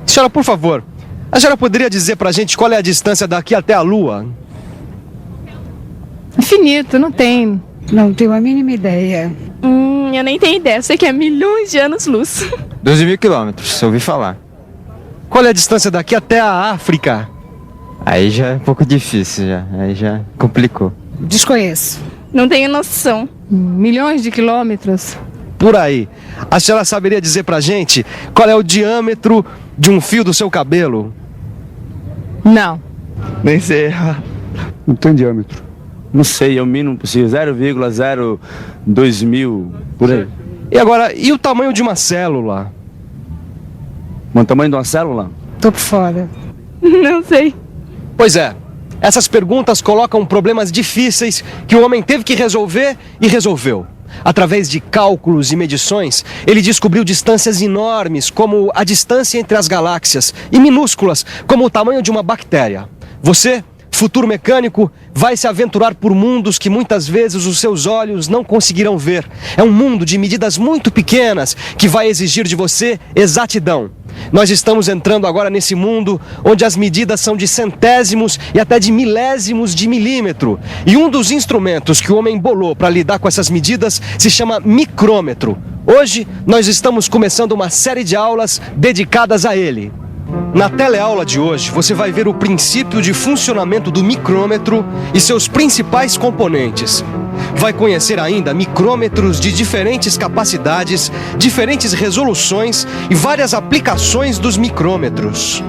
Senhora, por favor, a senhora poderia dizer pra gente qual é a distância daqui até a Lua? Infinito, não tem. Não tenho a mínima ideia. Eu nem tenho ideia, sei que é milhões de anos-luz. 12.000 quilômetros, ouvi falar. Qual é a distância daqui até a África? Aí já é um pouco difícil, aí já complicou. Desconheço. Não tenho noção. Milhões de quilômetros. Por aí. A senhora saberia dizer pra gente qual é o diâmetro de um fio do seu cabelo? Não. Nem sei. Não tem diâmetro. Não sei, é o mínimo possível, 0,02 mil, por aí. E agora, e o tamanho de uma célula? O tamanho de uma célula? Tô por fora. Não sei. Pois é, essas perguntas colocam problemas difíceis que o homem teve que resolver e resolveu. Através de cálculos e medições, ele descobriu distâncias enormes, como a distância entre as galáxias, e minúsculas, como o tamanho de uma bactéria. Você, futuro mecânico, vai se aventurar por mundos que muitas vezes os seus olhos não conseguirão ver. É um mundo de medidas muito pequenas que vai exigir de você exatidão. Nós estamos entrando agora nesse mundo onde as medidas são de centésimos e até de milésimos de milímetro. E um dos instrumentos que o homem bolou para lidar com essas medidas se chama micrômetro. Hoje nós estamos começando uma série de aulas dedicadas a ele. Na teleaula de hoje, você vai ver o princípio de funcionamento do micrômetro e seus principais componentes. Vai conhecer ainda micrômetros de diferentes capacidades, diferentes resoluções e várias aplicações dos micrômetros.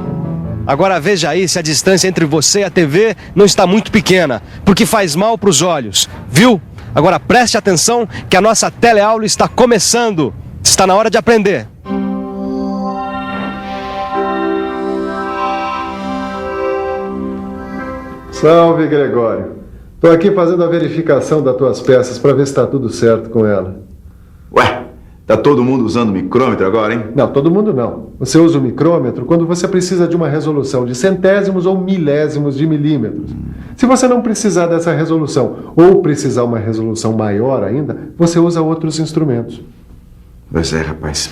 Agora veja aí se a distância entre você e a TV não está muito pequena, porque faz mal para os olhos, viu? Agora preste atenção que a nossa teleaula está começando. Está na hora de aprender. Salve, Gregório. Tô aqui fazendo a verificação das tuas peças para ver se tá tudo certo com ela. Ué, tá todo mundo usando micrômetro agora, hein? Não, todo mundo não. Você usa o micrômetro quando você precisa de uma resolução de centésimos ou milésimos de milímetros. Se você não precisar dessa resolução ou precisar uma resolução maior ainda, você usa outros instrumentos. Pois é, rapaz.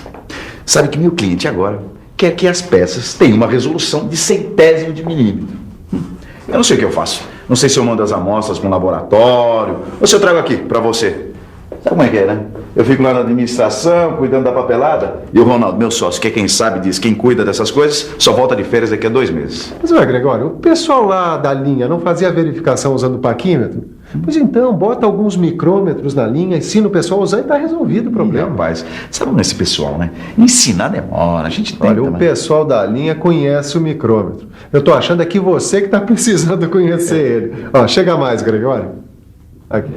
Sabe que meu cliente agora quer que as peças tenham uma resolução de centésimo de milímetro. Eu não sei o que eu faço. Não sei se eu mando as amostras para um laboratório ou se eu trago aqui para você. Sabe como é que é, né? Eu fico lá na administração, cuidando da papelada, e o Ronaldo, meu sócio, que é quem sabe disso, quem cuida dessas coisas, só volta de férias daqui a 2 meses. Mas, ué, Gregório, o pessoal lá da linha não fazia a verificação usando o paquímetro? Pois então, bota alguns micrômetros na linha, ensina o pessoal a usar e tá resolvido o problema. Rapaz, sabe como é esse pessoal, né? Ensinar demora, a gente tenta. Olha, o pessoal da linha conhece o micrômetro. Eu tô achando é que você que tá precisando conhecer ele. Ó, chega mais, Gregório. Aqui.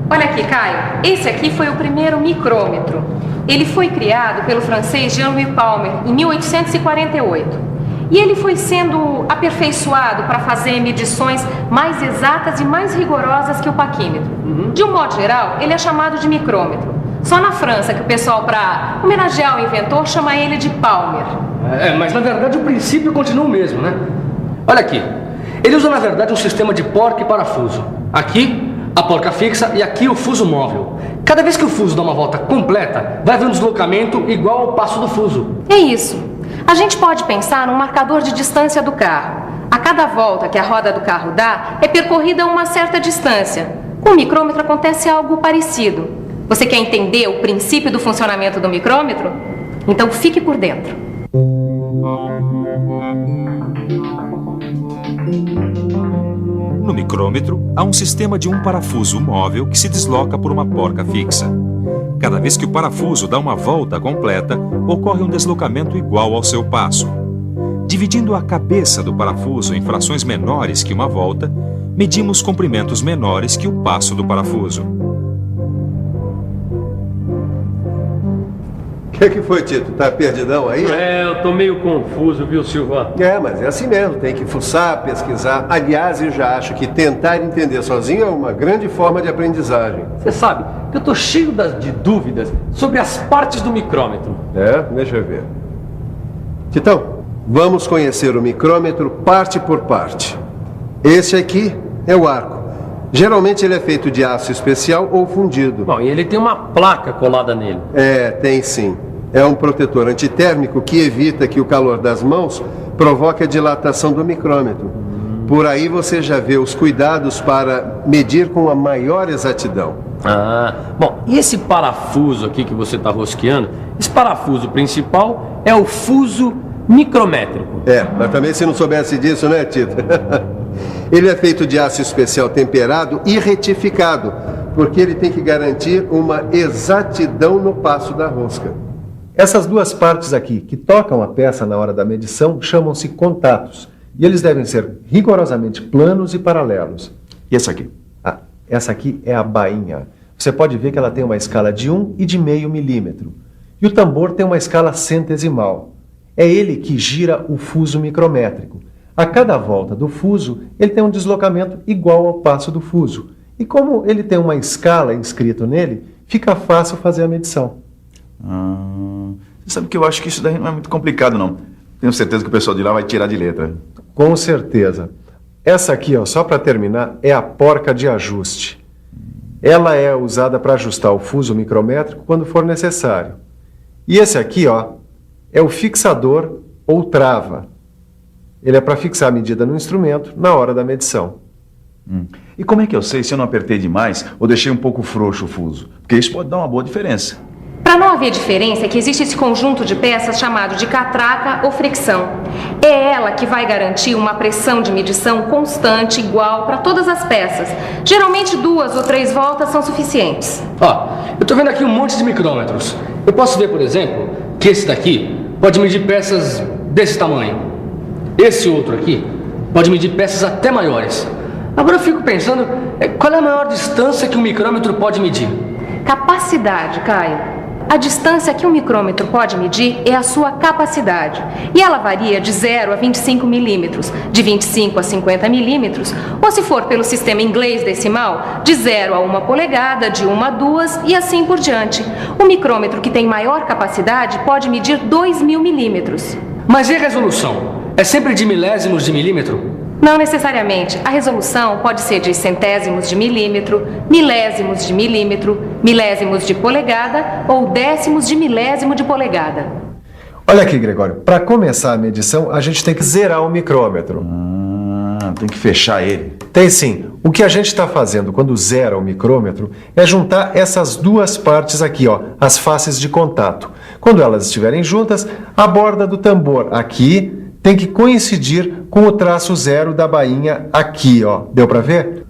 Olha aqui, Caio. Esse aqui foi o primeiro micrômetro. Ele foi criado pelo francês Jean-Louis Palmer em 1848. E ele foi sendo aperfeiçoado para fazer medições mais exatas e mais rigorosas que o paquímetro. De um modo geral, ele é chamado de micrômetro. Só na França que o pessoal, para homenagear o inventor, chama ele de Palmer. Mas na verdade o princípio continua o mesmo, né? Olha aqui. Ele usa na verdade um sistema de porca e parafuso. Aqui a porca fixa e aqui o fuso móvel. Cada vez que o fuso dá uma volta completa, vai haver um deslocamento igual ao passo do fuso. É isso. A gente pode pensar num marcador de distância do carro. A cada volta que a roda do carro dá, é percorrida uma certa distância. Com o micrômetro acontece algo parecido. Você quer entender o princípio do funcionamento do micrômetro? Então fique por dentro. No micrômetro, há um sistema de um parafuso móvel que se desloca por uma porca fixa. Cada vez que o parafuso dá uma volta completa, ocorre um deslocamento igual ao seu passo. Dividindo a cabeça do parafuso em frações menores que uma volta, medimos comprimentos menores que o passo do parafuso. O que foi, Tito? Tá perdidão aí? Eu tô meio confuso, viu, Silva? Mas é assim mesmo, tem que fuçar, pesquisar. Aliás, eu já acho que tentar entender sozinho é uma grande forma de aprendizagem. Você sabe que eu tô cheio de dúvidas sobre as partes do micrômetro. Deixa eu ver. Titão, vamos conhecer o micrômetro parte por parte. Esse aqui é o arco. Geralmente ele é feito de aço especial ou fundido. Bom, e ele tem uma placa colada nele. Tem sim. É um protetor antitérmico que evita que o calor das mãos provoque a dilatação do micrômetro. Por aí você já vê os cuidados para medir com a maior exatidão. Bom, e esse parafuso aqui que você está rosqueando, esse parafuso principal é o fuso micrométrico. Mas também se não soubesse disso, né, Tito? Ele é feito de aço especial temperado e retificado, porque ele tem que garantir uma exatidão no passo da rosca. Essas duas partes aqui, que tocam a peça na hora da medição, chamam-se contatos. E eles devem ser rigorosamente planos e paralelos. E essa aqui? Essa aqui é a bainha. Você pode ver que ela tem uma escala de 1 e de meio milímetro. E o tambor tem uma escala centesimal. É ele que gira o fuso micrométrico. A cada volta do fuso, ele tem um deslocamento igual ao passo do fuso. E como ele tem uma escala inscrito nele, fica fácil fazer a medição. Você sabe que eu acho que isso daí não é muito complicado, não. Tenho certeza que o pessoal de lá vai tirar de letra. Com certeza. Essa aqui, só para terminar, é a porca de ajuste. Ela é usada para ajustar o fuso micrométrico quando for necessário. E esse aqui, é o fixador ou trava. Ele é para fixar a medida no instrumento na hora da medição. E como é que eu sei se eu não apertei demais ou deixei um pouco frouxo o fuso? Porque isso pode dar uma boa diferença. Para não haver diferença, é que existe esse conjunto de peças chamado de catraca ou fricção. É ela que vai garantir uma pressão de medição constante, igual para todas as peças. Geralmente 2 ou 3 voltas são suficientes. Eu estou vendo aqui um monte de micrômetros. Eu posso ver, por exemplo, que esse daqui pode medir peças desse tamanho. Esse outro aqui pode medir peças até maiores. Agora eu fico pensando, qual é a maior distância que um micrômetro pode medir? Capacidade, Caio. A distância que um micrômetro pode medir é a sua capacidade. E ela varia de 0 a 25 milímetros, de 25 a 50 milímetros, ou se for pelo sistema inglês decimal, de 0 a 1 polegada, de 1 a 2 e assim por diante. O micrômetro que tem maior capacidade pode medir 2.000 milímetros. Mas e a resolução? É sempre de milésimos de milímetro? Não necessariamente. A resolução pode ser de centésimos de milímetro, milésimos de milímetro, milésimos de polegada ou décimos de milésimo de polegada. Olha aqui, Gregório. Para começar a medição, a gente tem que zerar o micrômetro. Tem que fechar ele. Tem sim. O que a gente está fazendo quando zera o micrômetro é juntar essas duas partes aqui, as faces de contato. Quando elas estiverem juntas, a borda do tambor aqui tem que coincidir com o traço 0 da bainha aqui, Deu para ver?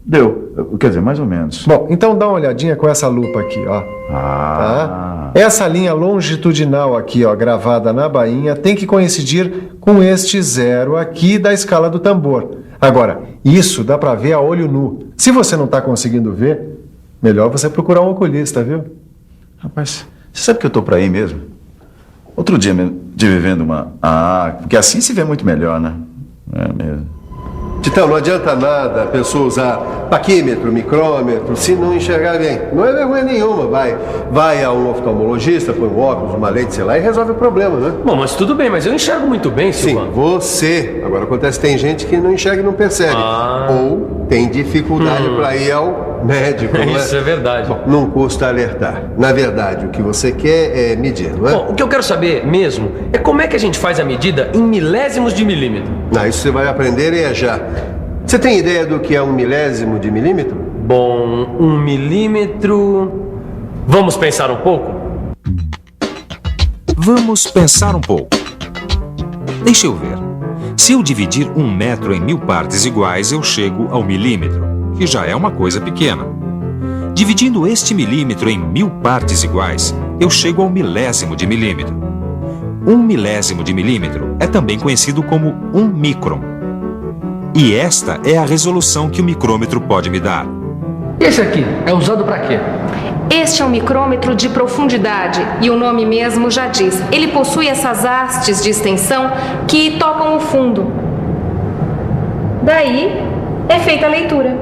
Deu. Quer dizer, mais ou menos. Bom, então dá uma olhadinha com essa lupa aqui, Tá? Essa linha longitudinal aqui, gravada na bainha, tem que coincidir com este 0 aqui da escala do tambor. Agora, isso dá para ver a olho nu. Se você não está conseguindo ver, melhor você procurar um oculista, viu? Rapaz, você sabe que eu tô para ir mesmo? Outro dia tive vendo uma... porque assim se vê muito melhor, né? É mesmo. Titão, não adianta nada a pessoa usar paquímetro, micrômetro, se não enxergar bem. Não é vergonha nenhuma. Vai a um oftalmologista, põe um óculos, uma lente, sei lá, e resolve o problema, né? Bom, mas tudo bem, mas eu enxergo muito bem, Silvano. Sim, você. Agora acontece que tem gente que não enxerga e não percebe. Ou tem dificuldade para ir ao médico, não é? Isso é verdade. Bom, não custa alertar. Na verdade, o que você quer é medir, não é? Bom, o que eu quero saber mesmo é como é que a gente faz a medida em milésimos de milímetro. Isso você vai aprender e é já. Você tem ideia do que é 1 milésimo de milímetro? Bom, 1 milímetro... Vamos pensar um pouco? Vamos pensar um pouco. Deixa eu ver. Se eu dividir 1 metro em 1000 partes iguais, eu chego ao milímetro, que já é uma coisa pequena. Dividindo este milímetro em 1000 partes iguais, eu chego ao milésimo de milímetro. 1 milésimo de milímetro é também conhecido como 1 micron. E esta é a resolução que o micrômetro pode me dar. Esse aqui é usado para quê? Este é um micrômetro de profundidade e o nome mesmo já diz. Ele possui essas hastes de extensão que tocam o fundo. Daí é feita a leitura.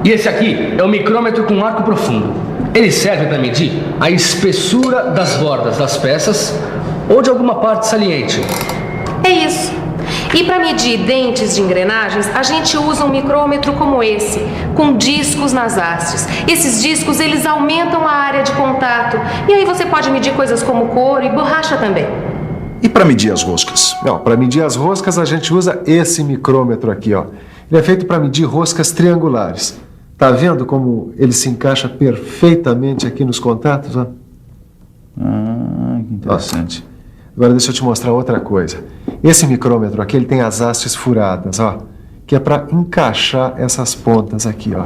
E esse aqui é o micrômetro com arco profundo. Ele serve para medir a espessura das bordas das peças ou de alguma parte saliente. É isso. E para medir dentes de engrenagens, a gente usa um micrômetro como esse, com discos nas hastes. Esses discos, eles aumentam a área de contato. E aí você pode medir coisas como couro e borracha também. E para medir as roscas? Para medir as roscas, a gente usa esse micrômetro aqui, ó. Ele é feito para medir roscas triangulares. Tá vendo como ele se encaixa perfeitamente aqui nos contatos, ó? Que interessante. Agora deixa eu te mostrar outra coisa. Esse micrômetro aqui, ele tem as hastes furadas, ó, que é para encaixar essas pontas aqui, ó.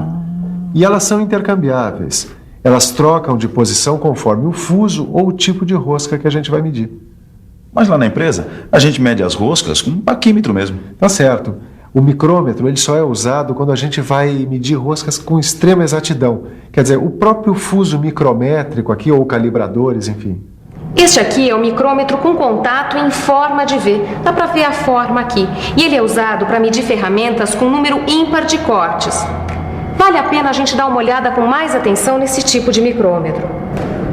E elas são intercambiáveis. Elas trocam de posição conforme o fuso ou o tipo de rosca que a gente vai medir. Mas lá na empresa, a gente mede as roscas com um paquímetro mesmo. Tá certo. O micrômetro, ele só é usado quando a gente vai medir roscas com extrema exatidão. Quer dizer, o próprio fuso micrométrico aqui, ou calibradores, enfim. Este aqui é o micrômetro com contato em forma de V. Dá para ver a forma aqui. E ele é usado para medir ferramentas com número ímpar de cortes. Vale a pena a gente dar uma olhada com mais atenção nesse tipo de micrômetro.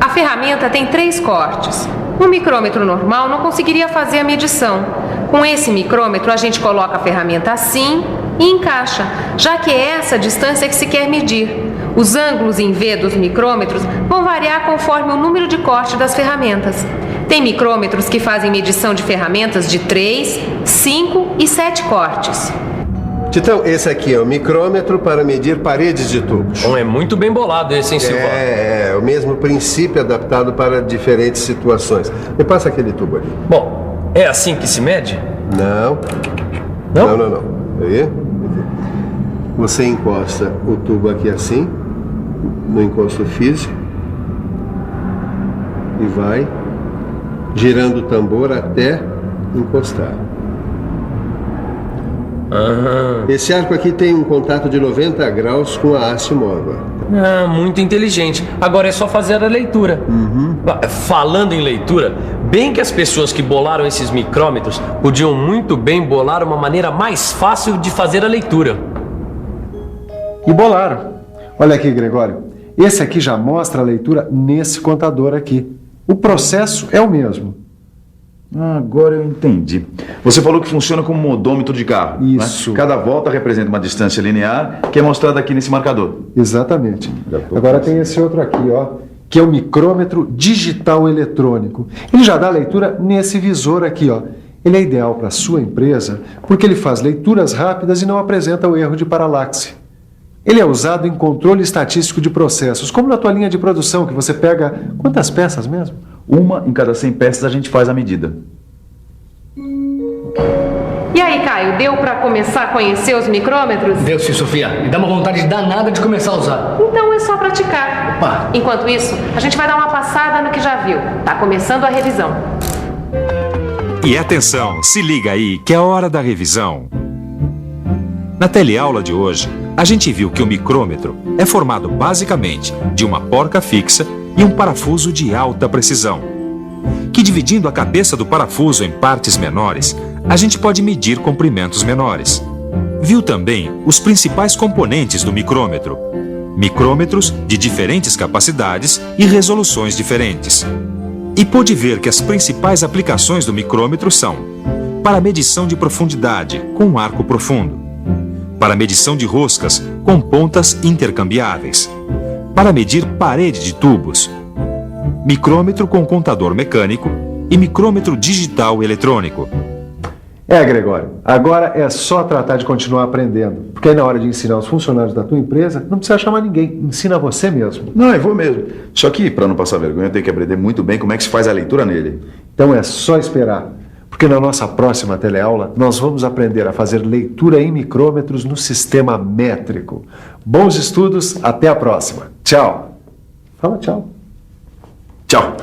A ferramenta tem 3 cortes. Um micrômetro normal não conseguiria fazer a medição. Com esse micrômetro, a gente coloca a ferramenta assim e encaixa, já que é essa a distância que se quer medir. Os ângulos em V dos micrômetros vão variar conforme o número de corte das ferramentas. Tem micrômetros que fazem medição de ferramentas de 3, 5 e 7 cortes. Titão, esse aqui é o micrômetro para medir paredes de tubos. É muito bem bolado esse, hein, Silvano? É o mesmo princípio adaptado para diferentes situações. Me passa aquele tubo ali. Bom, é assim que se mede? Não. Não. Aí. Você encosta o tubo aqui assim, no encosto físico, e vai girando o tambor até encostar. Esse arco aqui tem um contato de 90 graus com a haste móvel. Muito inteligente. Agora é só fazer a leitura. Falando em leitura, bem que as pessoas que bolaram esses micrômetros podiam muito bem bolar uma maneira mais fácil de fazer a leitura. E bolaram. Olha aqui, Gregório. Esse aqui já mostra a leitura nesse contador aqui. O processo é o mesmo. Agora eu entendi. Você falou que funciona como um odômetro de carro. Isso. Né? Cada volta representa uma distância linear que é mostrada aqui nesse marcador. Exatamente. Agora tem esse outro aqui, ó, que é o micrômetro digital eletrônico. Ele já dá leitura nesse visor aqui, ó. Ele é ideal para a sua empresa porque ele faz leituras rápidas e não apresenta o erro de paralaxe. Ele é usado em controle estatístico de processos, como na tua linha de produção, que você pega quantas peças mesmo? Uma em cada 100 peças a gente faz a medida. E aí, Caio, deu para começar a conhecer os micrômetros? Deu sim, Sofia. Me dá uma vontade danada de começar a usar. Então é só praticar. Opa. Enquanto isso, a gente vai dar uma passada no que já viu. Tá começando a revisão. E atenção, se liga aí que é hora da revisão. Na teleaula de hoje, a gente viu que o micrômetro é formado basicamente de uma porca fixa e um parafuso de alta precisão, que dividindo a cabeça do parafuso em partes menores, a gente pode medir comprimentos menores. Viu também os principais componentes do micrômetro, micrômetros de diferentes capacidades e resoluções diferentes. E pôde ver que as principais aplicações do micrômetro são para medição de profundidade com um arco profundo, para medição de roscas com pontas intercambiáveis, para medir parede de tubos, micrômetro com contador mecânico e micrômetro digital eletrônico. Gregório, agora é só tratar de continuar aprendendo, porque aí na hora de ensinar os funcionários da tua empresa, não precisa chamar ninguém, ensina você mesmo. Não, eu vou mesmo. Só que, para não passar vergonha, eu tenho que aprender muito bem como é que se faz a leitura nele. Então é só esperar, porque na nossa próxima teleaula nós vamos aprender a fazer leitura em micrômetros no sistema métrico. Bons estudos, até a próxima. Tchau. Fala tchau. Tchau.